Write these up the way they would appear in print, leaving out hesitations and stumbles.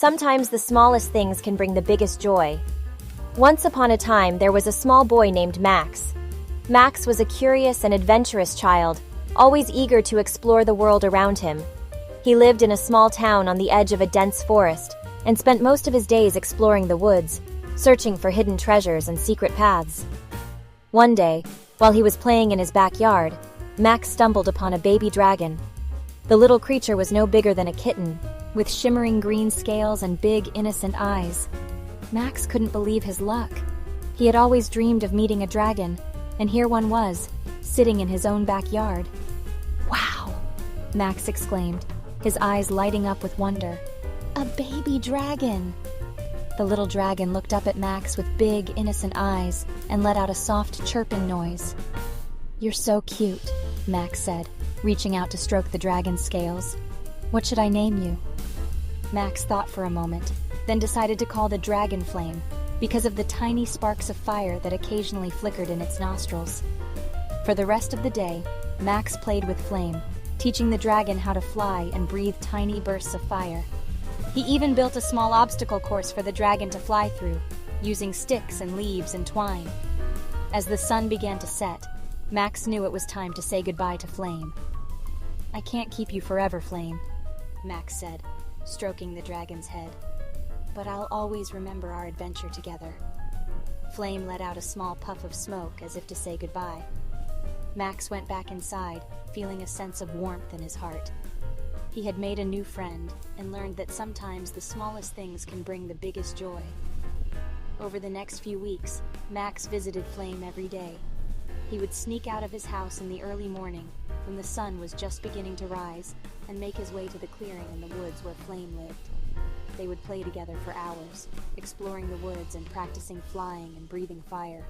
Sometimes the smallest things can bring the biggest joy. Once upon a time, there was a small boy named Max. Max was a curious and adventurous child, always eager to explore the world around him. He lived in a small town on the edge of a dense forest and spent most of his days exploring the woods, searching for hidden treasures and secret paths. One day, while he was playing in his backyard, Max stumbled upon a baby dragon. The little creature was no bigger than a kitten, with shimmering green scales and big, innocent eyes. Max couldn't believe his luck. He had always dreamed of meeting a dragon, and here one was, sitting in his own backyard. "Wow!" Max exclaimed, his eyes lighting up with wonder. "A baby dragon!" The little dragon looked up at Max with big, innocent eyes and let out a soft chirping noise. "You're so cute," Max said, reaching out to stroke the dragon's scales. "What should I name you?" Max thought for a moment, then decided to call the dragon Flame, because of the tiny sparks of fire that occasionally flickered in its nostrils. For the rest of the day, Max played with Flame, teaching the dragon how to fly and breathe tiny bursts of fire. He even built a small obstacle course for the dragon to fly through, using sticks and leaves and twine. As the sun began to set, Max knew it was time to say goodbye to Flame. "I can't keep you forever, Flame," Max said, stroking the dragon's head. "But I'll always remember our adventure together." Flame let out a small puff of smoke as if to say goodbye. Max went back inside, feeling a sense of warmth in his heart. He had made a new friend and learned that sometimes the smallest things can bring the biggest joy. Over the next few weeks, Max visited Flame every day. He would sneak out of his house in the early morning, when the sun was just beginning to rise, and make his way to the clearing in the woods where Flame lived. They would play together for hours, exploring the woods and practicing flying and breathing fire.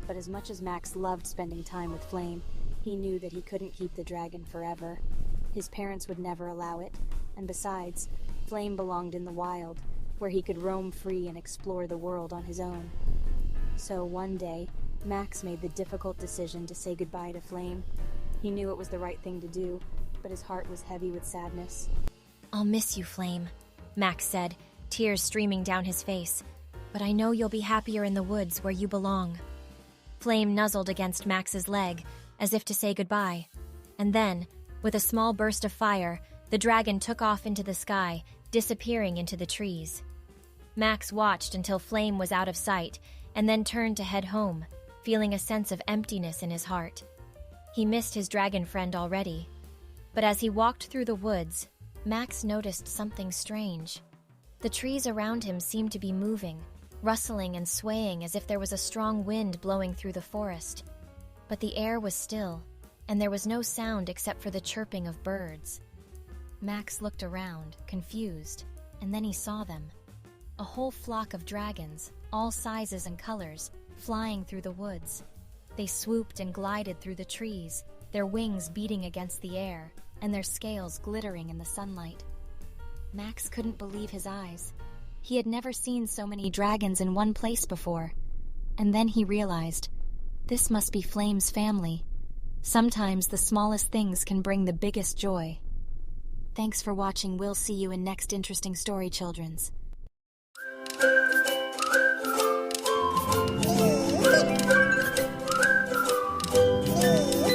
But as much as Max loved spending time with Flame, he knew that he couldn't keep the dragon forever. His parents would never allow it, and besides, Flame belonged in the wild, where he could roam free and explore the world on his own. So one day, Max made the difficult decision to say goodbye to Flame. He knew it was the right thing to do, but his heart was heavy with sadness. "I'll miss you, Flame," Max said, tears streaming down his face. "But I know you'll be happier in the woods where you belong." Flame nuzzled against Max's leg, as if to say goodbye. And then, with a small burst of fire, the dragon took off into the sky, disappearing into the trees. Max watched until Flame was out of sight, and then turned to head home, feeling a sense of emptiness in his heart. He missed his dragon friend already. But as he walked through the woods, Max noticed something strange. The trees around him seemed to be moving, rustling and swaying as if there was a strong wind blowing through the forest. But the air was still, and there was no sound except for the chirping of birds. Max looked around, confused, and then he saw them. A whole flock of dragons, all sizes and colors, flying through the woods. They swooped and glided through the trees, their wings beating against the air, and their scales glittering in the sunlight. Max couldn't believe his eyes. He had never seen so many dragons in one place before. And then he realized, this must be Flame's family. Sometimes the smallest things can bring the biggest joy. Thanks for watching. We'll see you in next interesting story, childrens.